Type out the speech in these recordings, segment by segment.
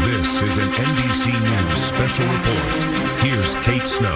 This is an NBC News special report. Here's Kate Snow.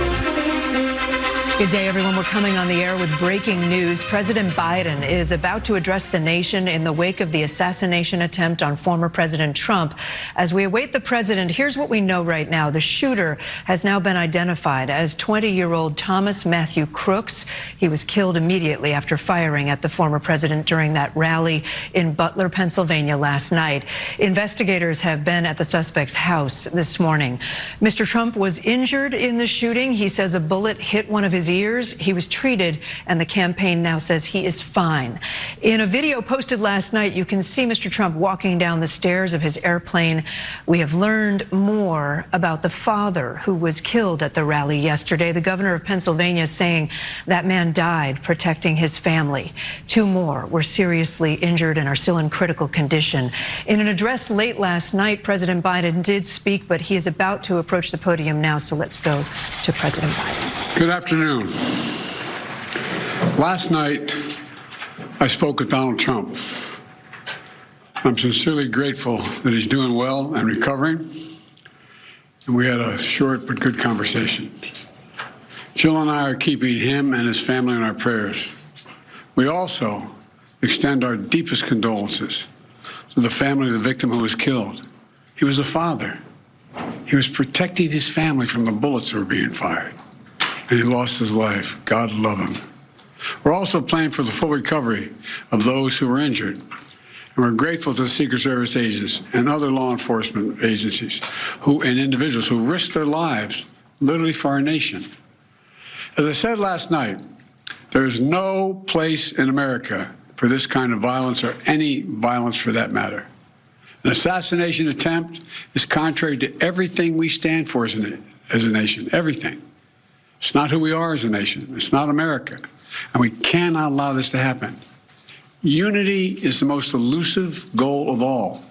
Good day, everyone. We're coming on the air with breaking news. President Biden is about to address the nation in the wake of the assassination attempt on former President Trump. As we await the president, here's what we know right now. The shooter has now been identified as 20-year-old Thomas Matthew Crooks. He was killed immediately after firing at the former president during that rally in Butler, Pennsylvania last night. Investigators have been at the suspect's house this morning. Mr. Trump was injured in the shooting. He says a bullet hit one of his ears. He was treated, and the campaign now says he is fine. In a video posted last night, you can see Mr. Trump walking down the stairs of his airplane. We have learned more about the father who was killed at the rally yesterday. The governor of Pennsylvania is saying that man died protecting his family. Two more were seriously injured and are still in critical condition. In an address late last night, President Biden did speak, but he is about to approach the podium now, so let's go to President Biden. Good afternoon. Last night, I spoke with Donald Trump. I'm sincerely grateful that he's doing well and recovering, and we had a short but good conversation. Jill and I are keeping him and his family in our prayers. We also extend our deepest condolences to the family of the victim who was killed. He was a father. He was protecting his family from the bullets that were being fired, and he lost his life. God love him. We're also praying for the full recovery of those who were injured. And we're grateful to the Secret Service agents and other law enforcement agencies and individuals who risked their lives literally for our nation. As I said last night, there is no place in America for this kind of violence, or any violence for that matter. An assassination attempt is contrary to everything we stand for as a nation, everything. It's not who we are as a nation. It's not America. And we cannot allow this to happen. Unity is the most elusive goal of all,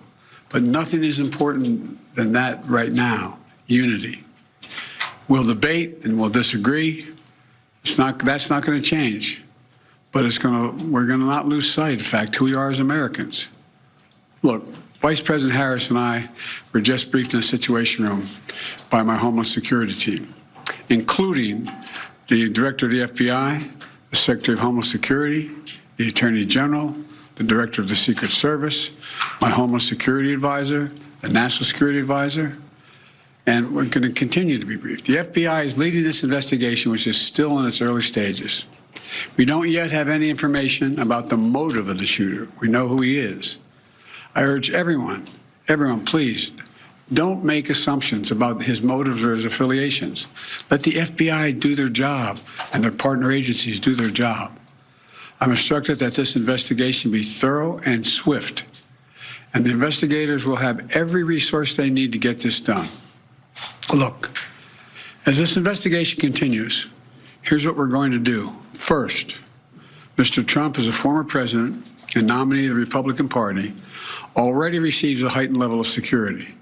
but nothing is important than that right now, unity. We'll debate and we'll disagree. That's not going to change, but we're going to not lose sight, in fact, who we are as Americans. Look, Vice President Harris and I were just briefed in the Situation Room by my Homeland Security team, including the Director of the FBI, the Secretary of Homeland Security, the Attorney General, the Director of the Secret Service, my Homeland Security Advisor, the National Security Advisor, and we're going to continue to be briefed. The FBI is leading this investigation, which is still in its early stages. We don't yet have any information about the motive of the shooter. We know who he is. I urge everyone, please, don't make assumptions about his motives or his affiliations. Let the FBI do their job and their partner agencies do their job. I'm instructed that this investigation be thorough and swift, and the investigators will have every resource they need to get this done. Look, as this investigation continues, here's what we're going to do. First, Mr. Trump, as a former president and nominee of the Republican Party, already receives a heightened level of security.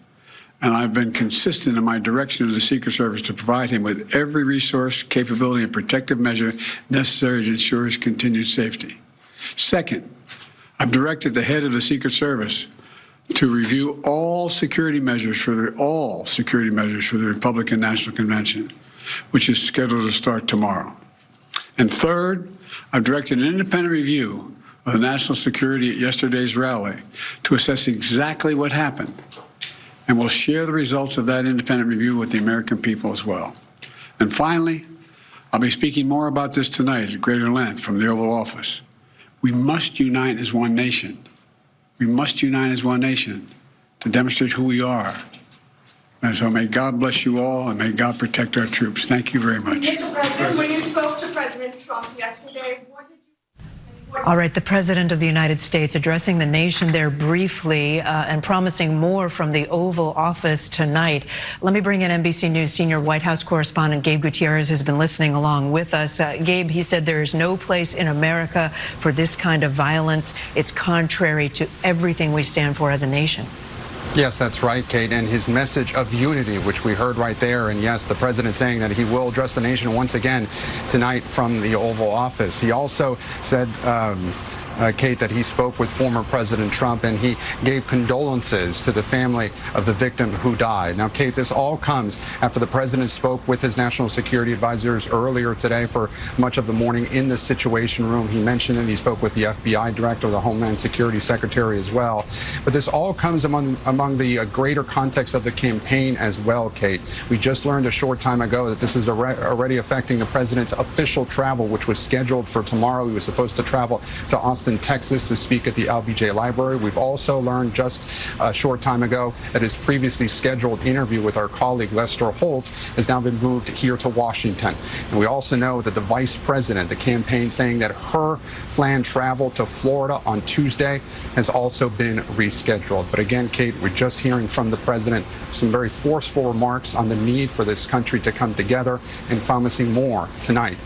And I've been consistent in my direction to the Secret Service to provide him with every resource, capability, and protective measure necessary to ensure his continued safety. Second, I've directed the head of the Secret Service to review all security measures for the Republican National Convention, which is scheduled to start tomorrow. And third, I've directed an independent review of the national security at yesterday's rally to assess exactly what happened. And we'll share the results of that independent review with the American people as well. And finally, I'll be speaking more about this tonight at greater length from the Oval Office. We must unite as one nation. We must unite as one nation to demonstrate who we are. And so may God bless you all, and may God protect our troops. Thank you very much. Mr. President, when you spoke to President Trump yesterday, what did you... All right, the President of the United States addressing the nation there briefly and promising more from the Oval Office tonight. Let me bring in NBC News senior White House correspondent Gabe Gutierrez, who's been listening along with us. Gabe, he said there is no place in America for this kind of violence. It's contrary to everything we stand for as a nation. Yes, that's right, Kate, and his message of unity, which we heard right there, and yes, the president saying that he will address the nation once again tonight from the Oval Office. He also said Kate, that he spoke with former President Trump and he gave condolences to the family of the victim who died. Now, Kate, this all comes after the president spoke with his national security advisors earlier today for much of the morning in the Situation Room. He mentioned it. He spoke with the FBI director, the Homeland Security Secretary as well. But this all comes among the greater context of the campaign as well, Kate. We just learned a short time ago that this is already affecting the president's official travel, which was scheduled for tomorrow. He was supposed to travel to Austin, Texas to speak at the LBJ Library. We've also learned just a short time ago that his previously scheduled interview with our colleague Lester Holt has now been moved here to Washington. And we also know that the vice president, the campaign saying that her planned travel to Florida on Tuesday has also been rescheduled. But again, Kate, we're just hearing from the president some very forceful remarks on the need for this country to come together and promising more tonight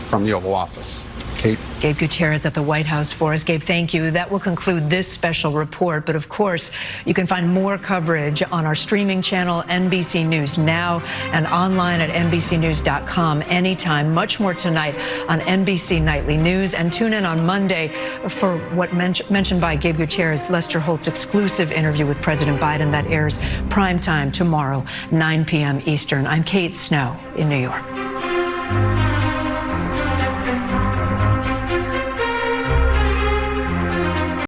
from the Oval Office. Kate. Gabe Gutierrez at the White House for us. Gabe, thank you. That will conclude this special report. But of course, you can find more coverage on our streaming channel, NBC News Now, and online at NBCnews.com anytime. Much more tonight on NBC Nightly News. And tune in on Monday for what mentioned by Gabe Gutierrez, Lester Holt's exclusive interview with President Biden that airs primetime tomorrow, 9 p.m. Eastern. I'm Kate Snow in New York.